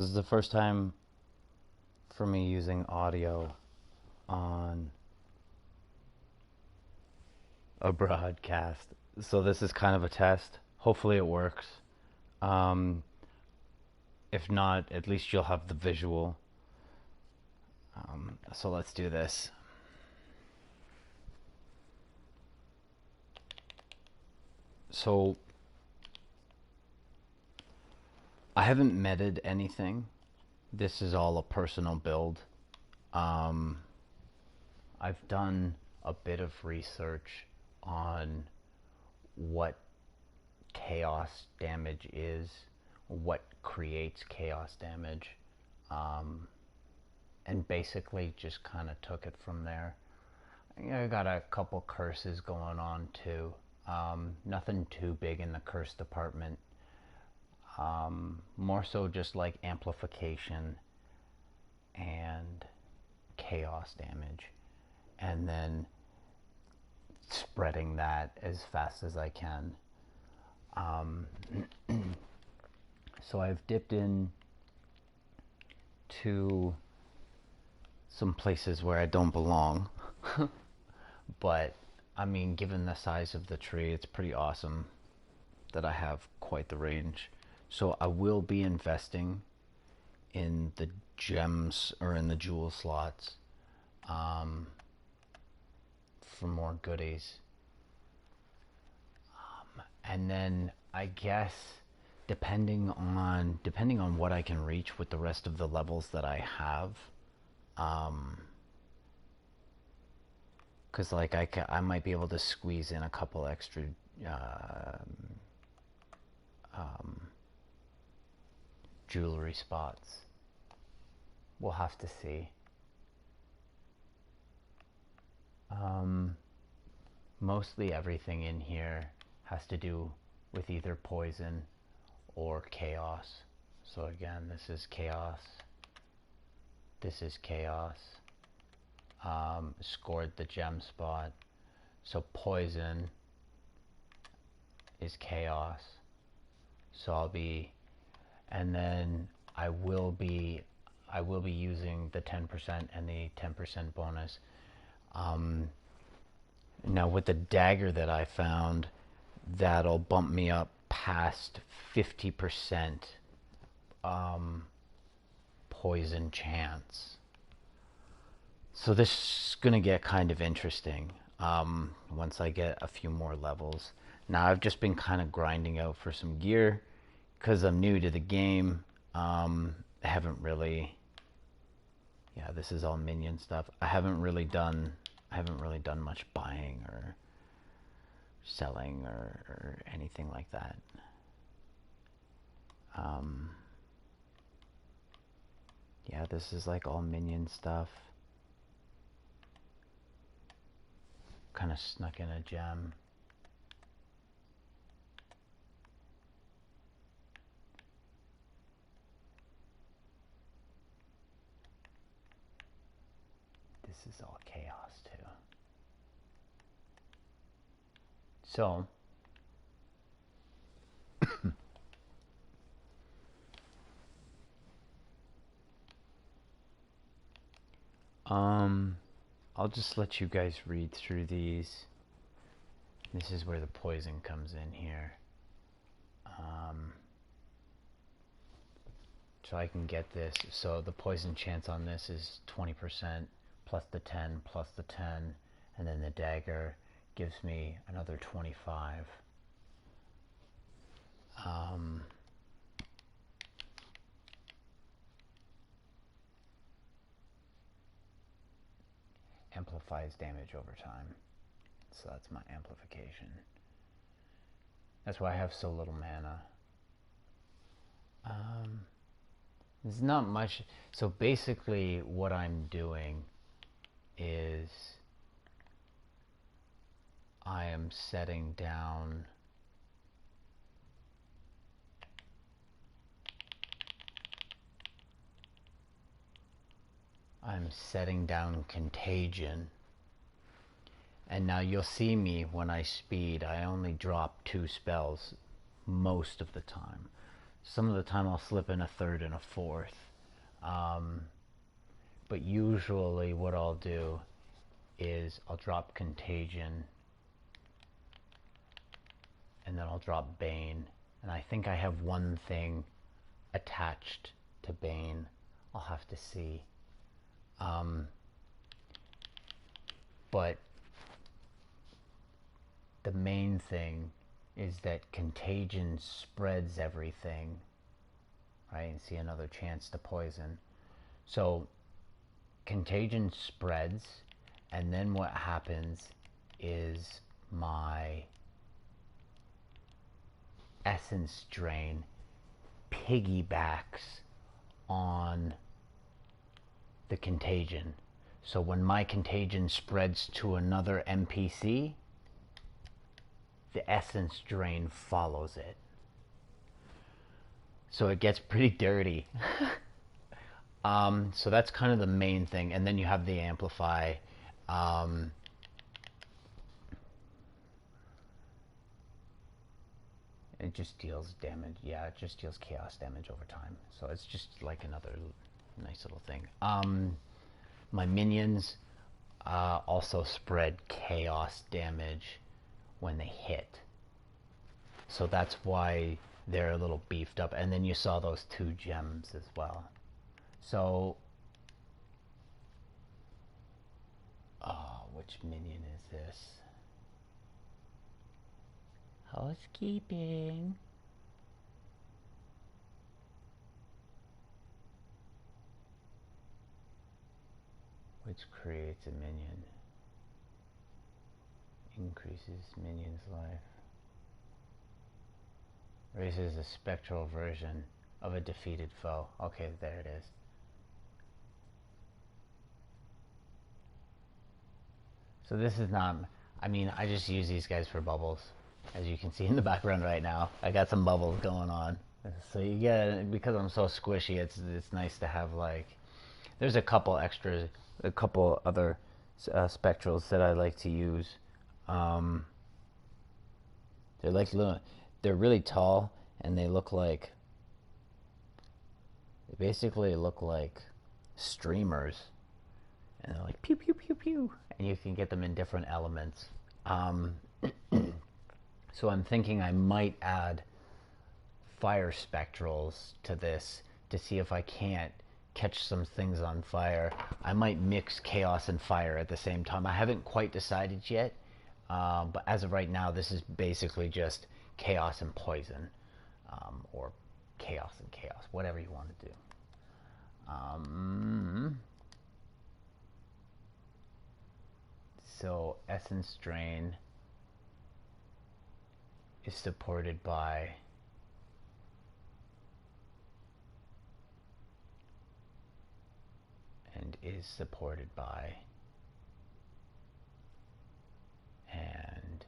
This is the first time for me using audio on a broadcast. So this is kind of a test. Hopefully it works. Um, if not, at least you'll have the visual. So let's do this. So I haven't meted anything. This is all a personal build. Um, I've done a bit of research on what chaos damage is, what creates chaos damage, and basically just kind of took it from there. I got a couple curses going on too. Nothing too big in the curse department. More so just like amplification and chaos damage, and then spreading that as fast as I can. So I've dipped in to some places where I don't belong. But I mean, given the size of the tree, it's pretty awesome that I have quite the range. So I will be investing in the gems or in the jewel slots, for more goodies. And then I guess depending on what I can reach with the rest of the levels that I have, because like I might be able to squeeze in a couple extra uh, um, jewelry spots. We'll have to see. Um, Mostly everything in here has to do with either poison or chaos. So again, this is chaos. This is chaos. Scored the gem spot. So poison is chaos. So I'll be, and then I will be using the 10% and the 10% bonus. Now with the dagger that I found, that'll bump me up past 50% poison chance. So this is going to get kind of interesting once I get a few more levels. Now I've just been kind of grinding out for some gear because I'm new to the game. I haven't really, yeah, this is all minion stuff. I haven't really done much buying or selling or anything like that. Yeah, this is like all minion stuff. Kind of snuck in a gem. This is all chaos too. So I'll just let you guys read through these. This is where the poison comes in here. So I can get this. So the poison chance on this is 20% plus the 10 plus the 10, and then the dagger gives me another 25. Amplifies damage over time. So that's my amplification. That's why I have so little mana. There's not much. So basically what I'm doing is I am setting down contagion. And now you'll see me when I speed, I only drop 2 spells most of the time. Some of the time I'll slip in a third and a fourth. Um, but usually what I'll do is I'll drop Contagion, and then I'll drop Bane. And I think I have one thing attached to Bane. I'll have to see. But the main thing is that Contagion spreads everything, right? And see, another chance to poison. So Contagion spreads, and then what happens is my Essence Drain piggybacks on the Contagion. So when my Contagion spreads to another NPC, the Essence Drain follows it. So it gets pretty dirty. So that's kind of the main thing. And then you have the Amplify. It just deals damage. Yeah, it just deals chaos damage over time. So it's just like another nice little thing. My minions also spread chaos damage when they hit. So that's why they're a little beefed up. And then you saw those 2 gems as well. So, which minion is this? Housekeeping. Which creates a minion. Increases minion's life. Raises a spectral version of a defeated foe. Okay, there it is. So this is not, I mean, I just use these guys for bubbles. As you can see in the background right now, I got some bubbles going on. So you get, because I'm so squishy, it's nice to have, like, there's a couple extras, a couple other spectrals that I like to use. They're like little, they're really tall, and they look like, they basically look like streamers, and they're like pew pew pew pew, and you can get them in different elements. So I'm thinking I might add fire spectrals to this to see if I can't catch some things on fire. I might mix chaos and fire at the same time. I haven't quite decided yet, but as of right now, this is basically just chaos and poison, or chaos and chaos, whatever you want to do. So Essence Drain is supported by and is supported by and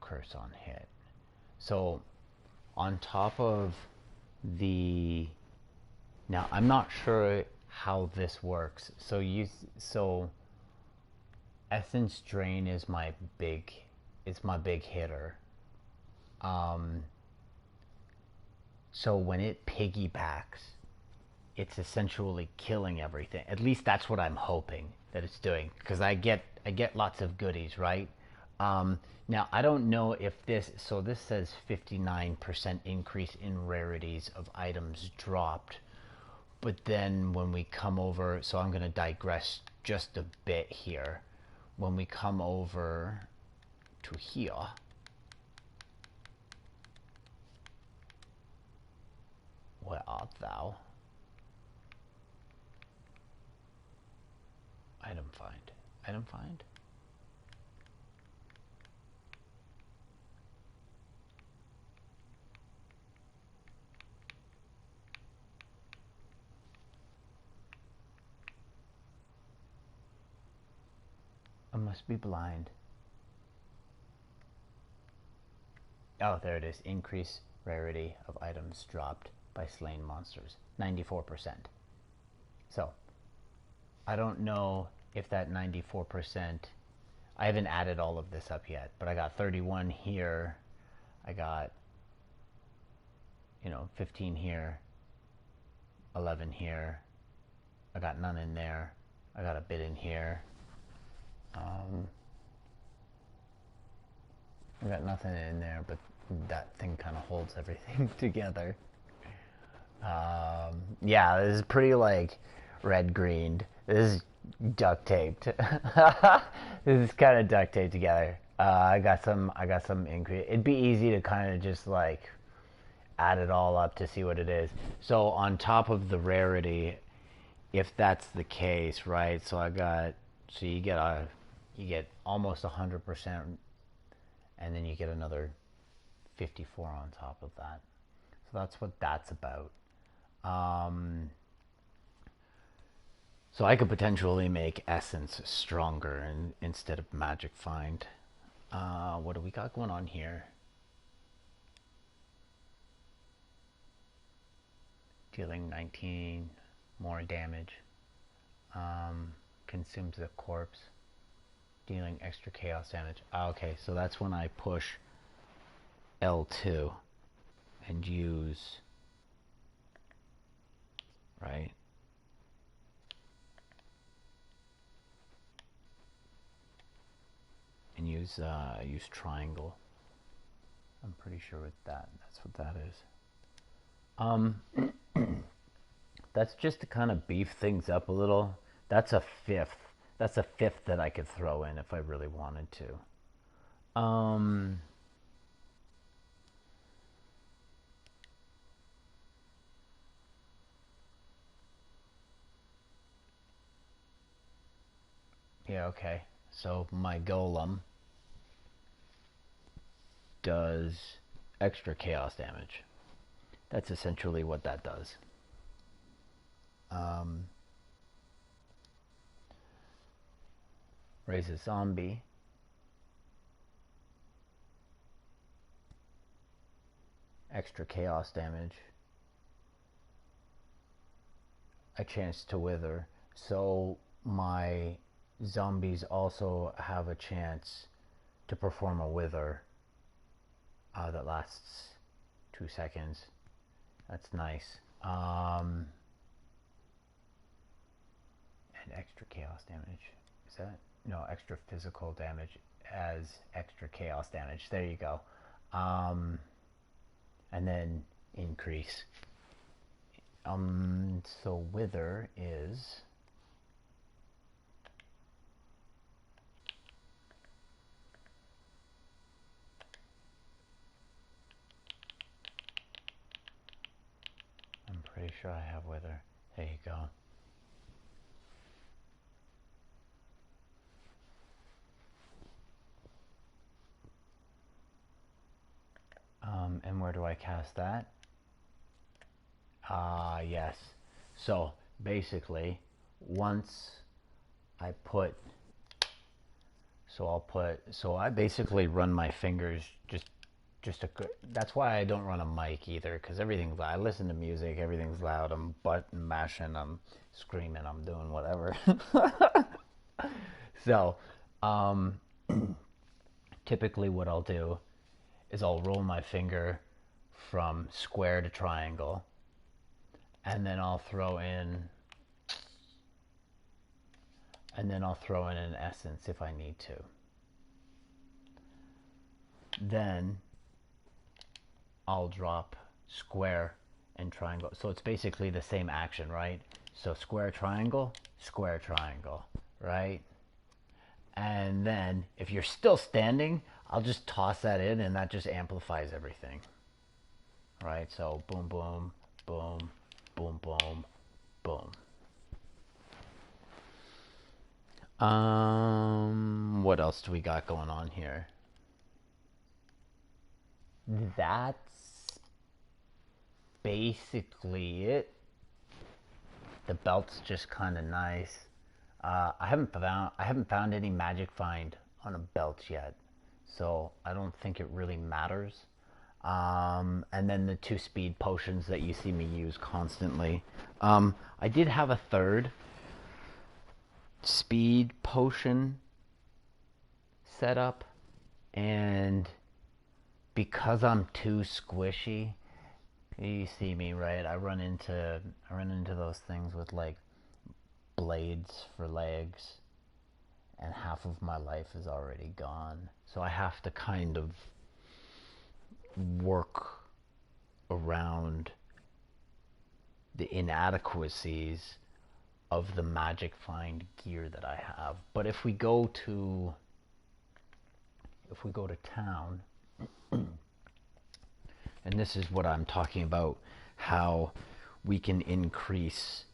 curse on hit. So on top of the, now I'm not sure how this works. So Essence Drain is my big hitter. So when it piggybacks, it's essentially killing everything. At least that's what I'm hoping that it's doing, because I get lots of goodies, right? Now I don't know if this, so this says 59% increase in rarities of items dropped, but then when we come over, so I'm going to digress just a bit here. When we come over to here, where art thou? Item find. Item find? I must be blind. Oh, there it is. Increase rarity of items dropped by slain monsters. 94%. So, I don't know if that 94%, I haven't added all of this up yet, but I got 31 here. I got, 15 here, 11 here. I got none in there. I got a bit in here. I got nothing in there, but that thing kind of holds everything together. Yeah, this is pretty like red-greened. This is duct taped. This is kind of duct taped together. I got some increase. It'd be easy to kind of just like add it all up to see what it is. So on top of the rarity, if that's the case, right? So you get almost 100%, and then you get another 54 on top of that. So that's what that's about. So I could potentially make Essence stronger instead of Magic Find. What do we got going on here? Dealing 19 more damage. Consumes the corpse. Dealing extra chaos damage. Okay, so that's when I push L2 and use, right? And use triangle. I'm pretty sure with that's what that is. That's just to kind of beef things up a little. That's a fifth. That's a fifth that I could throw in if I really wanted to. Yeah, okay. So my golem does extra chaos damage. That's essentially what that does. Raise a zombie. Extra chaos damage. A chance to wither. So my zombies also have a chance to perform a wither that lasts 2 seconds. That's nice. And extra chaos damage. Is that? No, extra physical damage as extra chaos damage. There you go. And then increase. So wither is... I'm pretty sure I have wither. There you go. And where do I cast that? Yes. So basically, once I put, so I basically run my fingers just a good, that's why I don't run a mic either, because everything's loud. I listen to music, everything's loud, I'm button mashing, I'm screaming, I'm doing whatever. So, typically what I'll do is I'll roll my finger from square to triangle, and then I'll throw in an essence if I need to. Then I'll drop square and triangle. So it's basically the same action, right? So square, triangle, right? And then if you're still standing, I'll just toss that in, and that just amplifies everything. Right? So boom, boom, boom, boom, boom, boom. What else do we got going on here? That's basically it. The belt's just kind of nice. I haven't found any magic find on a belt yet, so I don't think it really matters. And then the 2 speed potions that you see me use constantly. I did have a 3rd speed potion setup, and because I'm too squishy, you see me, right? I run into those things with like blades for legs, and half of my life is already gone. So I have to kind of work around the inadequacies of the magic find gear that I have. But if we go to town, and this is what I'm talking about, how we can increase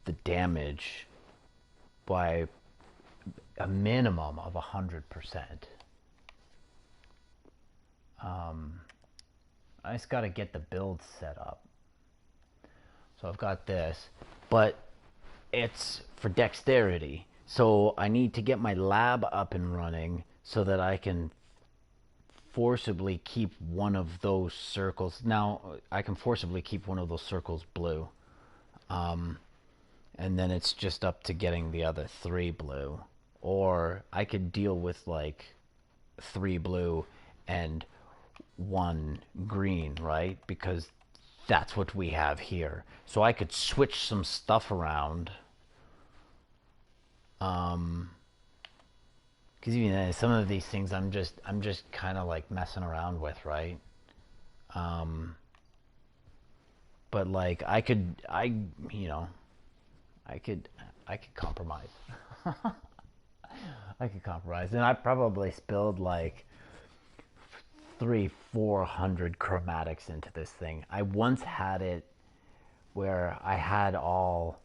the damage by a minimum of 100%. I just got to get the build set up. So I've got this, but it's for dexterity. So I need to get my lab up and running so that I can forcibly keep one of those circles. Now I can forcibly keep one of those circles blue. And then it's just up to getting the other 3 blue. Or I could deal with like 3 blue and 1 green, right? Because that's what we have here. So I could switch some stuff around. Because even some of these things I'm just kind of like messing around with, right? But like I could compromise. I could compromise, and I probably spilled like 300-400 chromatics into this thing. I once had it where I had all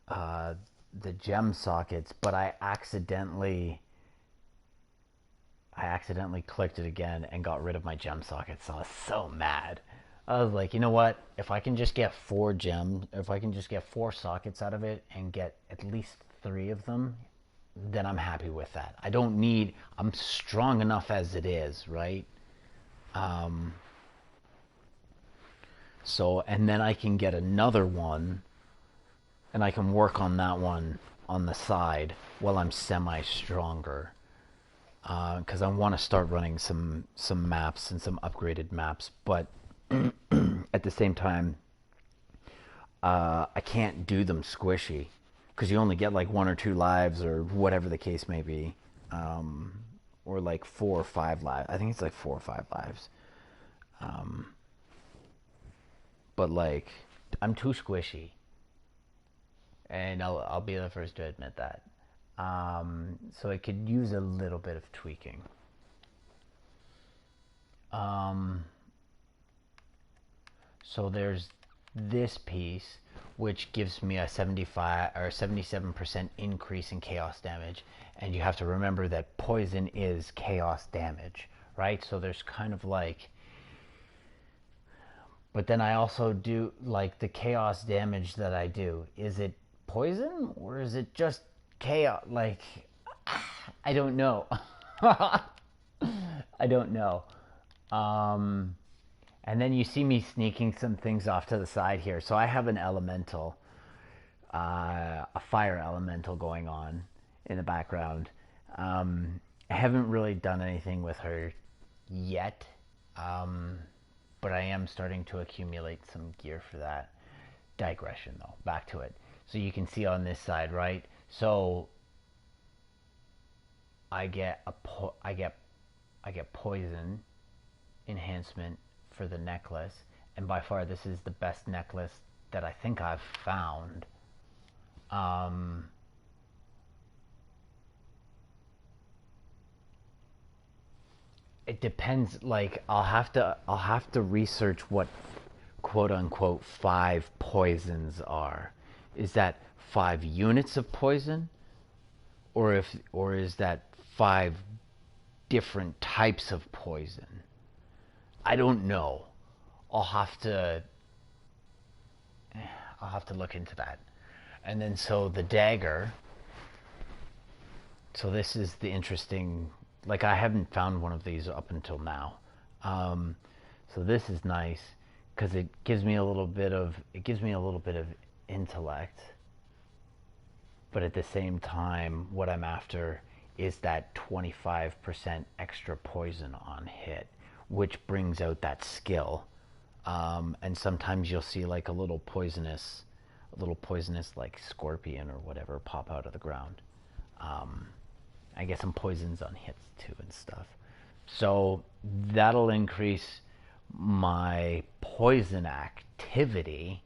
the gem sockets, but I accidentally clicked it again and got rid of my gem sockets. So I was so mad. I was like, you know what? If I can just get 4 sockets out of it and get at least 3 of them, then I'm happy with that. I'm strong enough as it is, right? So, and then I can get another one, and I can work on that one on the side while I'm semi-stronger. Because I want to start running some maps and some upgraded maps, but at the same time, I can't do them squishy because you only get like 1 or 2 lives or whatever the case may be, or like 4 or 5 lives. I think it's like 4 or 5 lives. But like, I'm too squishy, and I'll be the first to admit that. So it could use a little bit of tweaking. So there's this piece, which gives me a 75 or 77% increase in chaos damage, and you have to remember that poison is chaos damage, right? So there's kind of like, but then I also do like the chaos damage that I do. Is it poison or is it just chaos? Like, I don't know. I don't know. And then you see me sneaking some things off to the side here. So I have an elemental, a fire elemental going on in the background. I haven't really done anything with her yet, but I am starting to accumulate some gear for that. Digression though, back to it. So you can see on this side, right? So I get poison enhancement for the necklace, and by far this is the best necklace that I think I've found. It depends. Like I'll have to research what quote unquote 5 poisons are. Is that 5 units of poison, or is that 5 different types of poison? I don't know. I'll have to look into that. And then so the dagger. So this is the interesting. Like I haven't found one of these up until now. So this is nice because it gives me a little bit of intellect. But at the same time, what I'm after is that 25% extra poison on hit, which brings out that skill. And sometimes you'll see like a little poisonous like scorpion or whatever pop out of the ground. I get some poisons on hits too and stuff. So that'll increase my poison activity.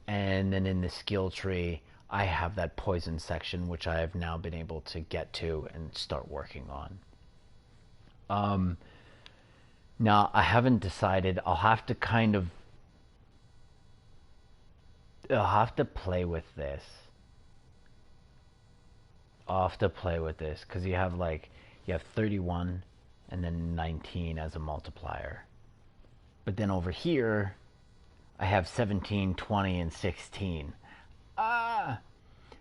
And then in the skill tree, I have that poison section, which I have now been able to get to and start working on. Now, I haven't decided. I'll have to play with this. I'll have to play with this because you have 31 and then 19 as a multiplier. But then over here, I have 17, 20, and 16.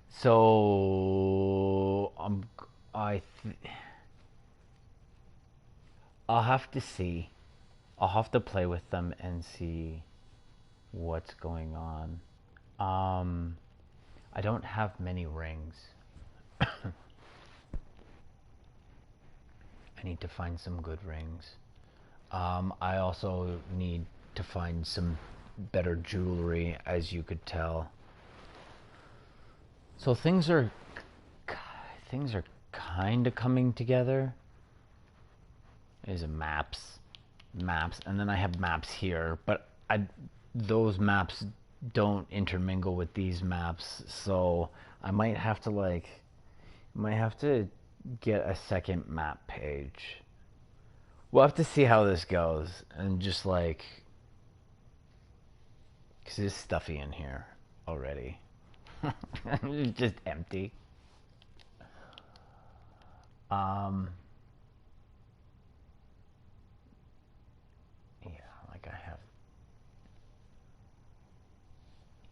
So I'll have to see. I'll have to play with them and see what's going on. I don't have many rings. I need to find some good rings. I also need to find some better jewelry, as you could tell. So things are kind of coming together. There's maps, and then I have maps here, but those maps don't intermingle with these maps, so I might have to get a second map page. We'll have to see how this goes, and just because it's stuffy in here already. It's just empty.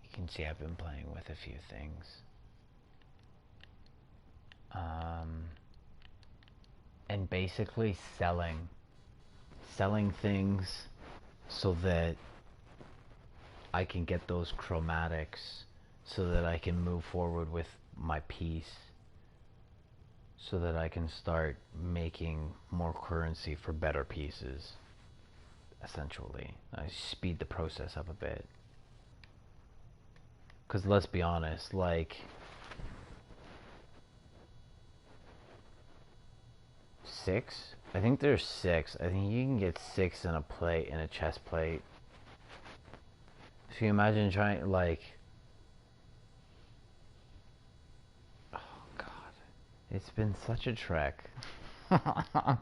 You can see I've been playing with a few things. And basically selling things so that I can get those chromatics so that I can move forward with my piece, so that I can start making more currency for better pieces. Essentially, I speed the process up a bit. Because let's be honest, six? I think there's six. I think you can get six in a chest plate. So you imagine trying, oh god. It's been such a trek. I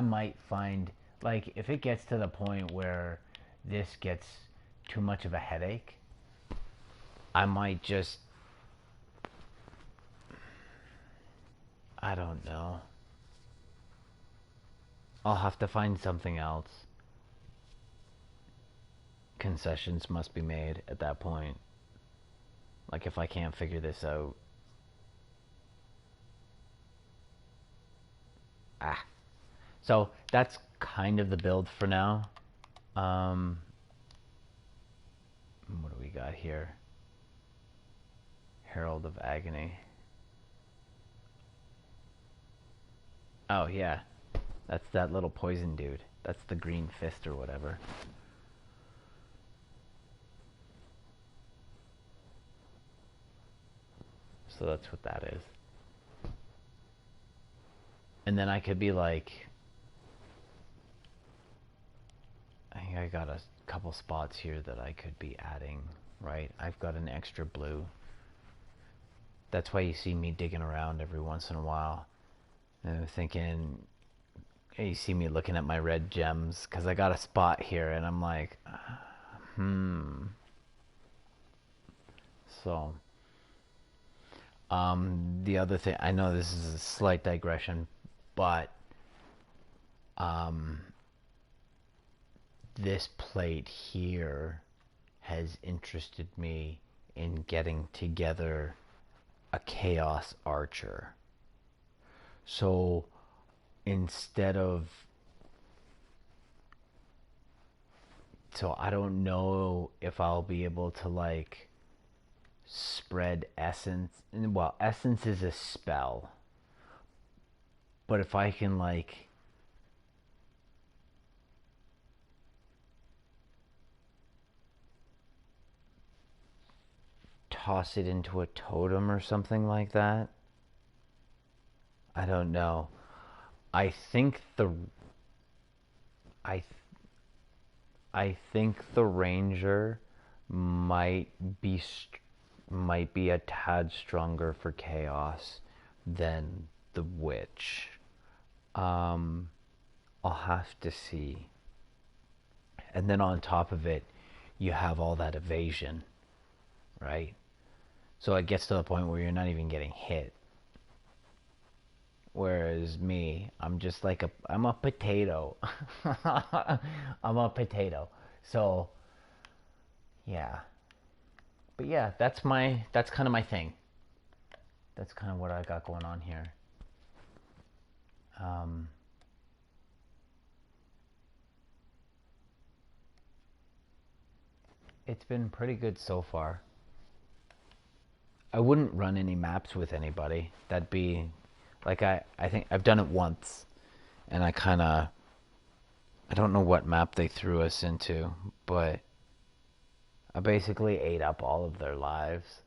might find, if it gets to the point where this gets too much of a headache, I might just, I don't know. I'll have to find something else. Concessions must be made at that point. If I can't figure this out. So that's kind of the build for now. What do we got here? Herald of Agony. Oh yeah, that's that little poison dude. That's the green fist or whatever. So that's what that is. And then I could be I think I got a couple spots here that I could be adding, right? I've got an extra blue. That's why you see me digging around every once in a while. And I'm thinking, hey, you see me looking at my red gems, because I got a spot here, and I'm like, So, the other thing, I know this is a slight digression, but this plate here has interested me in getting together a Chaos Archer. So instead of, so I don't know if I'll be able to spread essence. Well, essence is a spell. But if I can, like, toss it into a totem or something like that, I don't know. I think the I I think the ranger might be might be a tad stronger for chaos than the witch. Um, I'll have to see. And then on top of it, you have all that evasion, right? So it gets to the point where you're not even getting hit. Whereas me, I'm just like I'm a potato. I'm a potato. So, yeah. But yeah, that's kind of my thing. That's kind of what I got going on here. Um, it's been pretty good so far. I wouldn't run any maps with anybody. That'd be like I think I've done it once, and I don't know what map they threw us into, but I basically ate up all of their lives.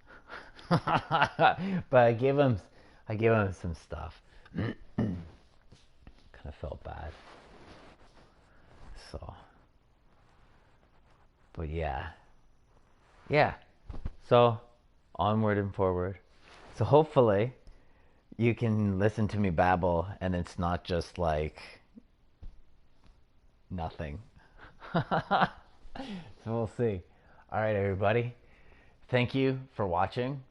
But I gave them some stuff. Kind of felt bad. So, but yeah, yeah. So onward and forward. So hopefully you can listen to me babble, and it's not just like nothing. So we'll see. All right, everybody. Thank you for watching,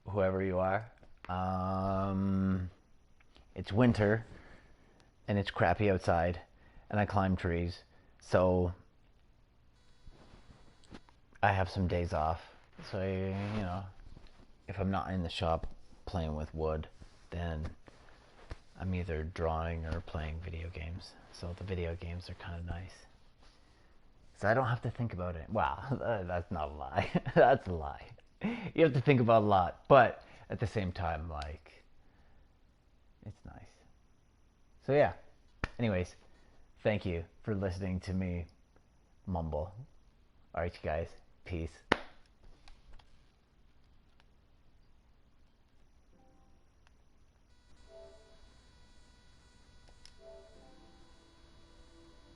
whoever you are. It's winter and it's crappy outside, and I climb trees, so I have some days off. So, you know, if I'm not in the shop playing with wood, then I'm either drawing or playing video games. So the video games are kind of nice. So I don't have to think about it. Wow, that's not a lie. That's a lie. You have to think about a lot, but at the same time, like, it's nice. So yeah. Anyways, thank you for listening to me mumble. All right, you guys. Peace.